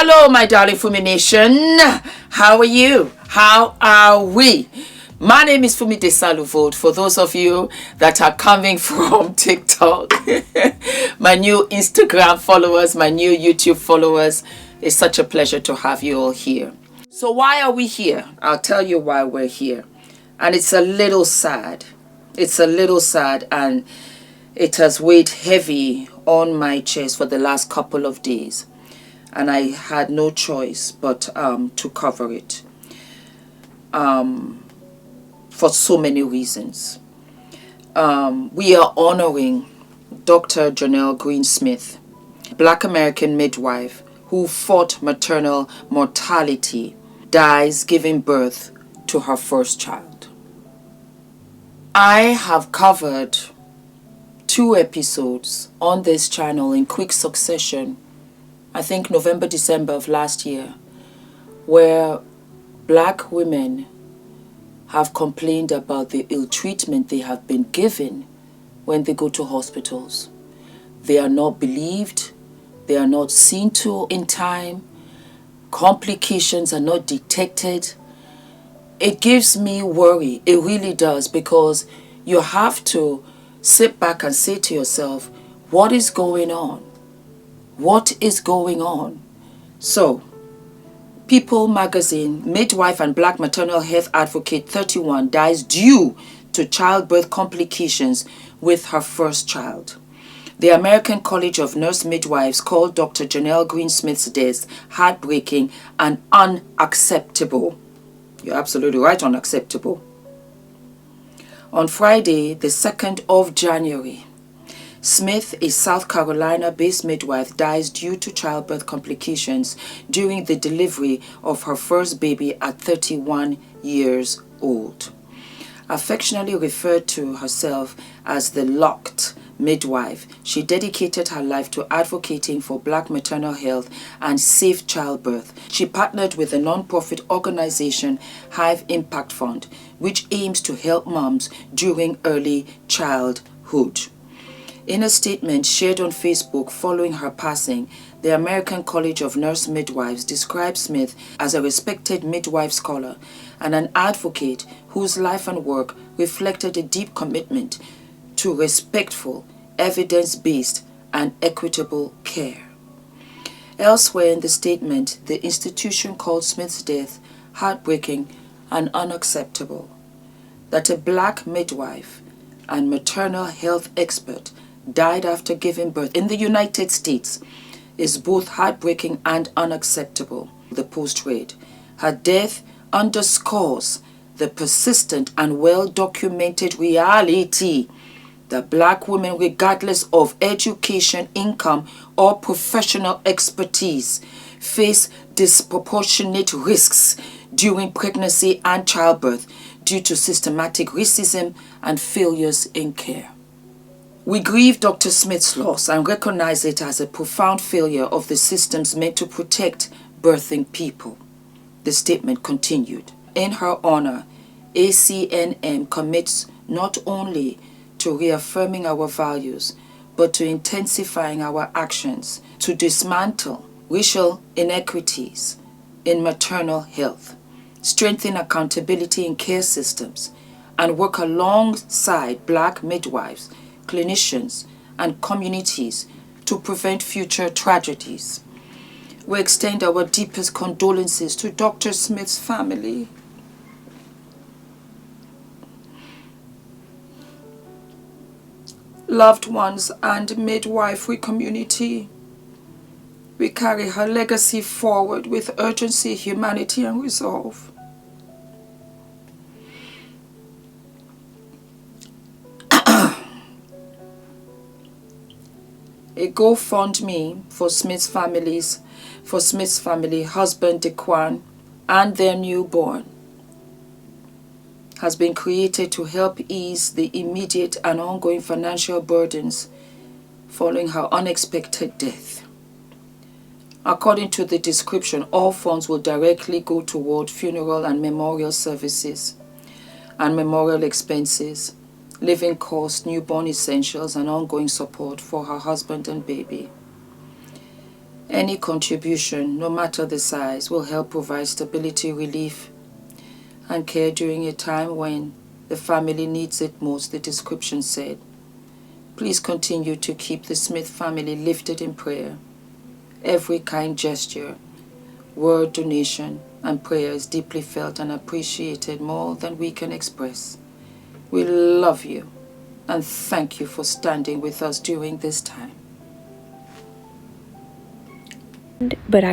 Hello, my darling Fumi Nation. How are you? How are we? My name is Fumidesaluvold. For those of you that are coming from TikTok, my new Instagram followers, my new YouTube followers, it's such a pleasure to have you all here. So why are we here? I'll tell you why we're here. And it's a little sad. It's a little sad, and it has weighed heavy on my chest for the last couple of days. And I had no choice but to cover it for so many reasons. We are honoring Dr. Janelle Greensmith, Black American midwife who fought maternal mortality, dies giving birth to her first child. I have covered 2 episodes on this channel in quick succession, I think November, December of last year, where Black women have complained about the ill treatment they have been given when they go to hospitals. They are not believed, they are not seen to in time, complications are not detected. It gives me worry, it really does, because you have to sit back and say to yourself, what is going on? What is going on? So, People magazine, midwife and Black maternal health advocate 31 dies due to childbirth complications with her first child. The American College of Nurse Midwives called Dr. Janelle Greensmith's death heartbreaking and unacceptable. You're absolutely right, unacceptable. On Friday, the 2nd of January, Smith, a South Carolina-based midwife, dies due to childbirth complications during the delivery of her first baby at 31 years old. Affectionately referred to herself as the Locked Midwife, she dedicated her life to advocating for Black maternal health and safe childbirth. She partnered with the non-profit organization Hive Impact Fund, which aims to help moms during early childhood. In a statement shared on Facebook following her passing, the American College of Nurse Midwives described Smith as a respected midwife scholar and an advocate whose life and work reflected a deep commitment to respectful, evidence-based, and equitable care. Elsewhere in the statement, the institution called Smith's death heartbreaking and unacceptable. That a Black midwife and maternal health expert died after giving birth in the United States is both heartbreaking and unacceptable, the Post read. Her death underscores the persistent and well-documented reality that Black women, regardless of education, income, or professional expertise, face disproportionate risks during pregnancy and childbirth due to systematic racism and failures in care. We grieve Dr. Smith's loss and recognize it as a profound failure of the systems meant to protect birthing people. The statement continued. In her honor, ACNM commits not only to reaffirming our values, but to intensifying our actions to dismantle racial inequities in maternal health, strengthen accountability in care systems, and work alongside Black midwives, clinicians, and communities to prevent future tragedies. We extend our deepest condolences to Dr. Smith's family. Loved ones and midwifery community. We carry her legacy forward with urgency, humanity, and resolve. A GoFundMe for Smith's family, husband Dequan, and their newborn has been created to help ease the immediate and ongoing financial burdens following her unexpected death. According to the description, all funds will directly go toward funeral and memorial services and memorial expenses, living costs, newborn essentials, and ongoing support for her husband and baby. Any contribution, no matter the size, will help provide stability, relief, and care during a time when the family needs it most, the description said. Please continue to keep the Smith family lifted in prayer. Every kind gesture, word, donation, and prayer is deeply felt and appreciated more than we can express. We love you and thank you for standing with us during this time. But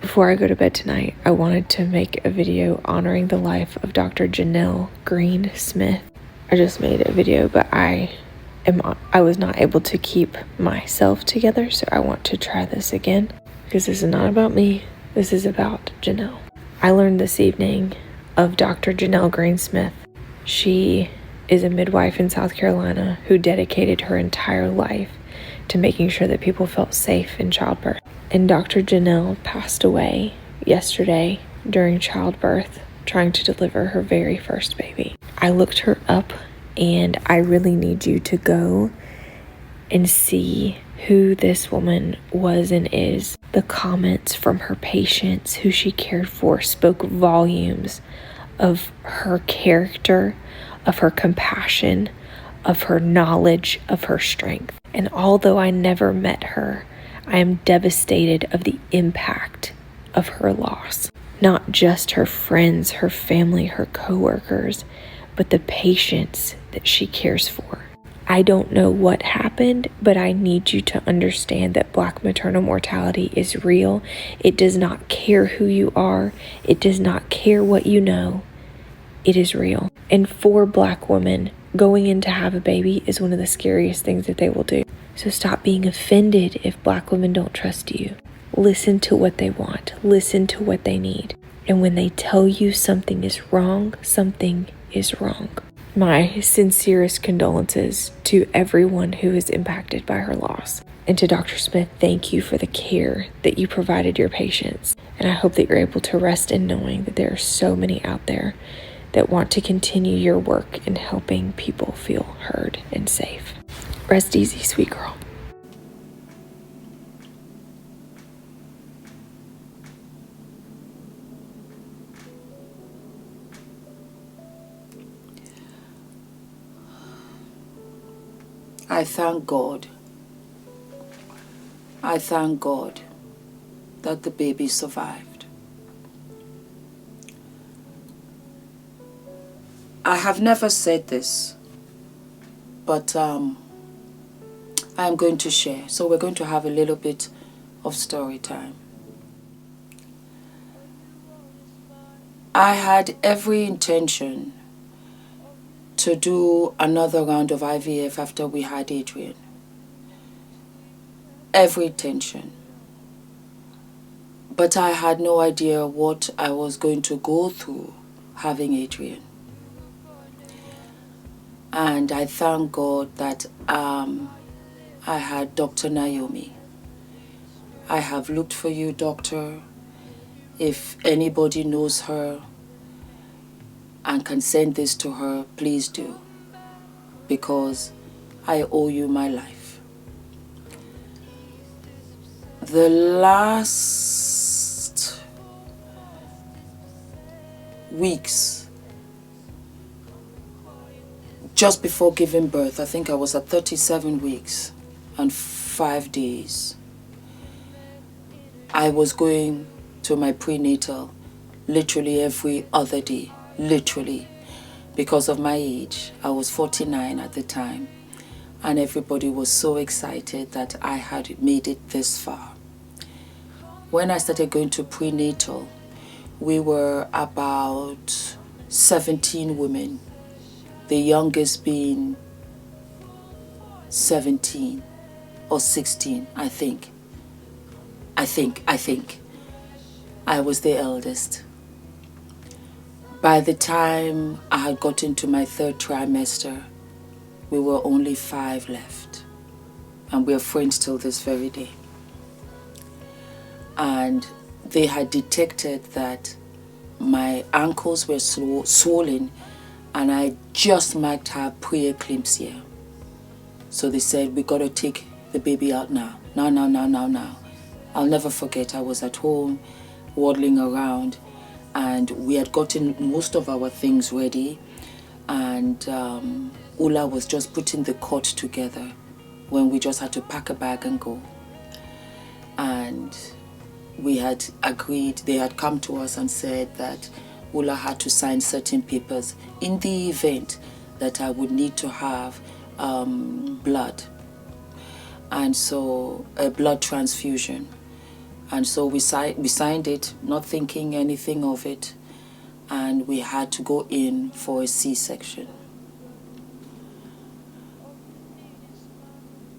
before I go to bed tonight, I wanted to make a video honoring the life of Dr. Janelle Green Smith. I just made a video, but I was not able to keep myself together, so I want to try this again because this is not about me. This is about Janelle. I learned this evening of Dr. Janelle Green Smith. She is a midwife in South Carolina who dedicated her entire life to making sure that people felt safe in childbirth. And Dr. Janelle passed away yesterday during childbirth, trying to deliver her very first baby. I looked her up, and I really need you to go and see who this woman was and is. The comments from her patients who she cared for spoke volumes of her character, of her compassion, of her knowledge, of her strength. And although I never met her, I am devastated of the impact of her loss. Not just her friends, her family, her coworkers, but the patients that she cares for. I don't know what happened, but I need you to understand that Black maternal mortality is real. It does not care who you are. It does not care what you know. It is real. And for Black women, going in to have a baby is one of the scariest things that they will do. So stop being offended if Black women don't trust you. Listen to what they want. Listen to what they need. And when they tell you something is wrong, something is wrong. My sincerest condolences to everyone who is impacted by her loss. And to Dr. Smith, thank you for the care that you provided your patients. And I hope that you're able to rest in knowing that there are so many out there that want to continue your work in helping people feel heard and safe. Rest easy, sweet girl. I thank God. I thank God that the baby survived. I have never said this, but I'm going to share. So we're going to have a little bit of story time. I had every intention to do another round of IVF after we had Adrian. Every intention. But I had no idea what I was going to go through having Adrian. And I thank God that I had Dr. Naomi. I have looked for you, doctor. If anybody knows her and can send this to her, please do. Because I owe you my life. The last weeks, just before giving birth, I think I was at 37 weeks and 5 days. I was going to my prenatal literally every other day, literally, because of my age. I was 49 at the time, and everybody was so excited that I had made it this far. When I started going to prenatal, we were about 17 women, the youngest being 17 or 16, I think. I was the eldest. By the time I had got into my 3rd trimester, we were only 5 left. And we are friends till this very day. And they had detected that my ankles were swollen, and I just might have preeclampsia. So they said, we got to take the baby out now. Now. I'll never forget, I was at home waddling around, and we had gotten most of our things ready, and Ula was just putting the cot together when we just had to pack a bag and go. And we had agreed, they had come to us and said that Ula had to sign certain papers in the event that I would need to have blood, and so a blood transfusion. And so we signed it, not thinking anything of it, and we had to go in for a C-section.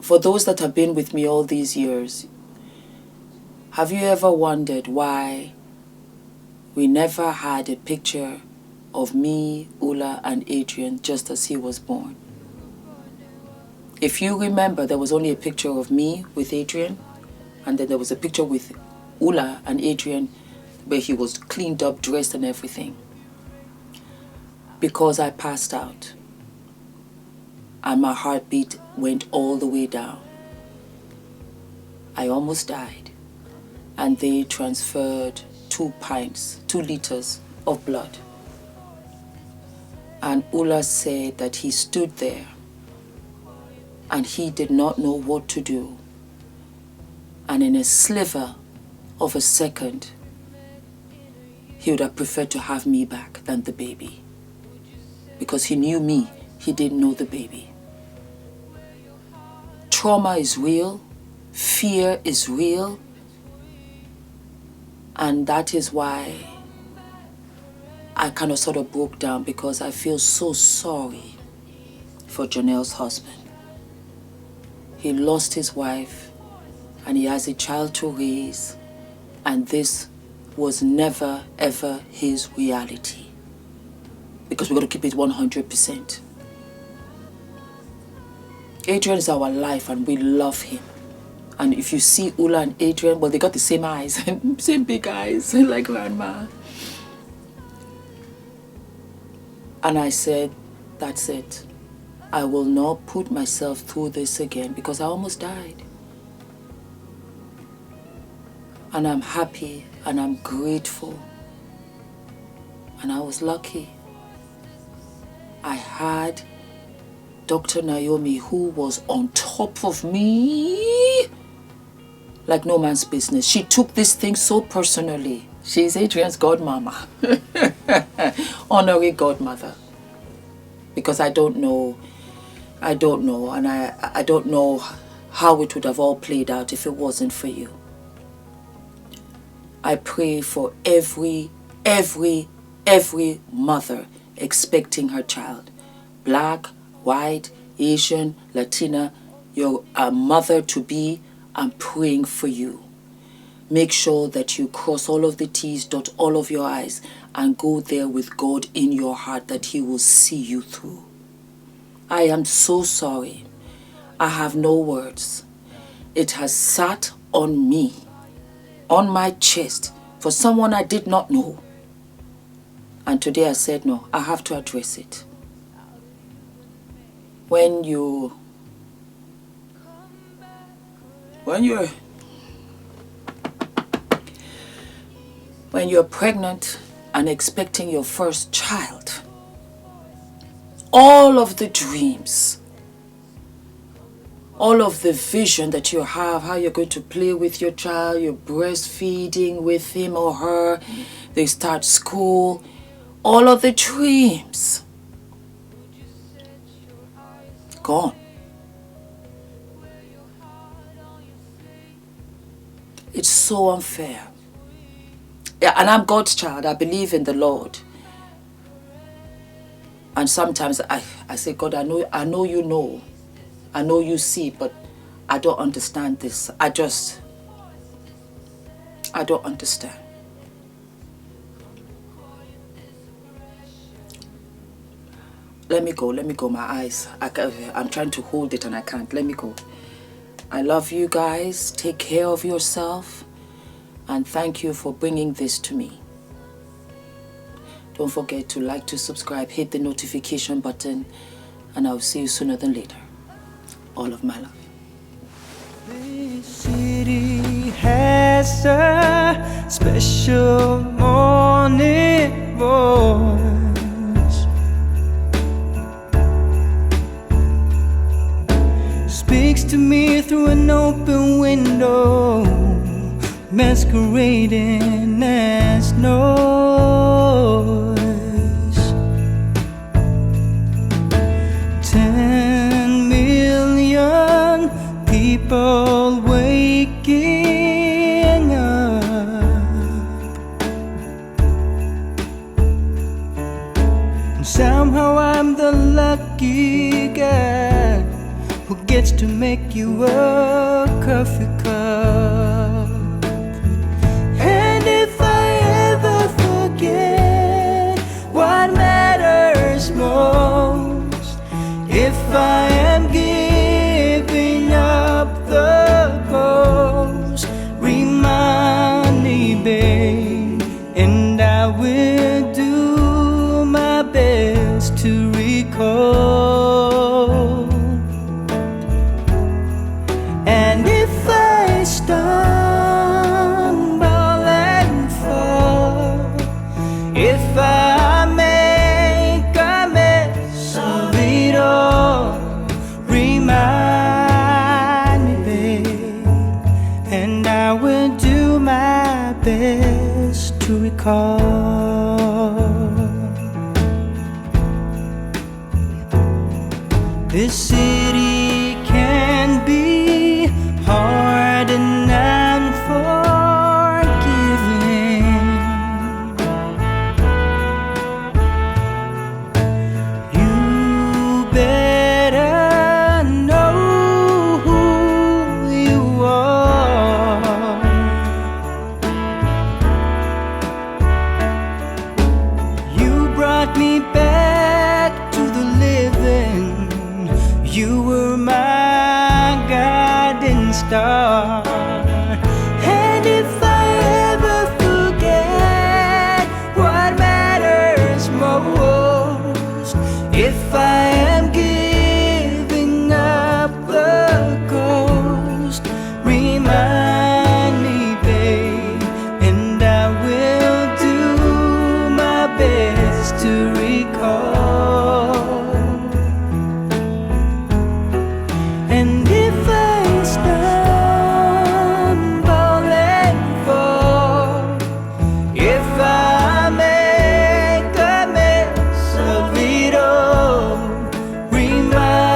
For those that have been with me all these years, have you ever wondered why we never had a picture of me, Ula, and Adrian just as he was born? If you remember, there was only a picture of me with Adrian, and then there was a picture with Ula and Adrian where he was cleaned up, dressed and everything. Because I passed out and my heartbeat went all the way down. I almost died, and they transferred 2 liters of blood. And Ula said that he stood there and he did not know what to do. And in a sliver of a second, he would have preferred to have me back than the baby. Because he knew me, he didn't know the baby. Trauma is real, fear is real, and that is why I kind of sort of broke down, because I feel so sorry for Janelle's husband. He lost his wife and he has a child to raise, and this was never ever his reality, because we're going to keep it 100%. Adrian is our life and we love him. And if you see Ula and Adrian, well, they got the same eyes, same big eyes, like grandma. And I said, that's it. I will not put myself through this again, because I almost died. And I'm happy and I'm grateful. And I was lucky. I had Dr. Naomi, who was on top of me like no man's business. She took this thing so personally. She's Adrian's godmama, honorary godmother. Because I don't know, and I don't know how it would have all played out if it wasn't for you. I pray for every mother expecting her child. Black, white, Asian, Latina, you're a mother to be. I'm praying for you. Make sure that you cross all of the T's, dot all of your I's, and go there with God in your heart, that He will see you through. I am so sorry. I have no words. It has sat on me, on my chest, for someone I did not know. And today I said, no, I have to address it. When you're pregnant and expecting your first child, all of the dreams, all of the vision that you have, how you're going to play with your child, you're breastfeeding with him or her, they start school, all of the dreams, gone. It's so unfair. Yeah, and I'm God's child. I believe in the Lord. And sometimes I say, God, I know you know. I know you see, but I don't understand this. I don't understand. Let me go, my eyes. I'm trying to hold it and I can't. Let me go. I love you guys. Take care of yourself. And thank you for bringing this to me. Don't forget to like, to subscribe, hit the notification button, and I'll see you sooner than later. All of my love. This city has a special morning voice. Speaks to me through an open window, masquerading as noise. 10 million people waking up, and somehow I'm the lucky guy who gets to make you a coffee cup. And if I ever forget what matters most, if I am giving up the ghost, remind me, babe, and I will do my best to recall. And if I stumble and fall, if I make a mess of it all, remind me, babe, and I will do my best to recall. This city can be hard and unforgiving. You better know who you are. You brought me back to the living. You were my guiding star. And if I ever forget what matters most, if I am giving up the ghost, remind me, babe, and I will do my best to recall. And if I stumble and fall, if I make a mess of it all, remind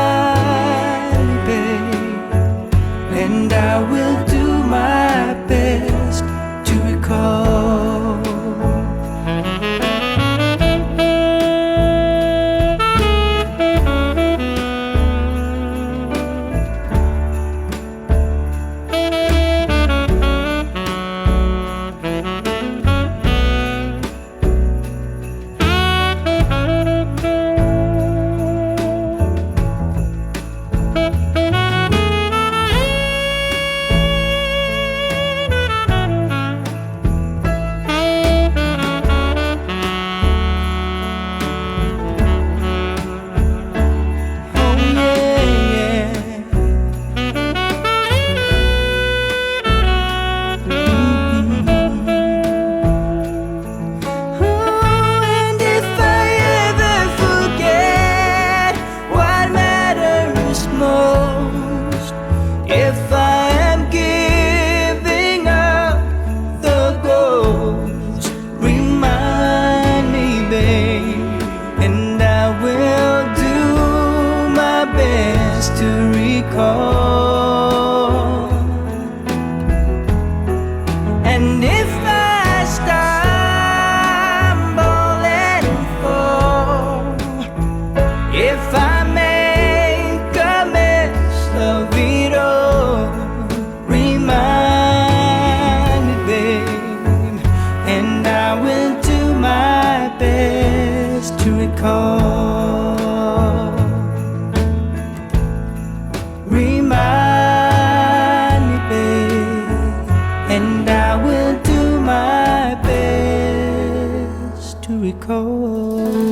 me, babe, and I will do my best to recall. And if I stumble and fall, if I make a mess of it all, remind me, babe, and I will do my best to recall. Remind me, babe, and I will do my best to recall.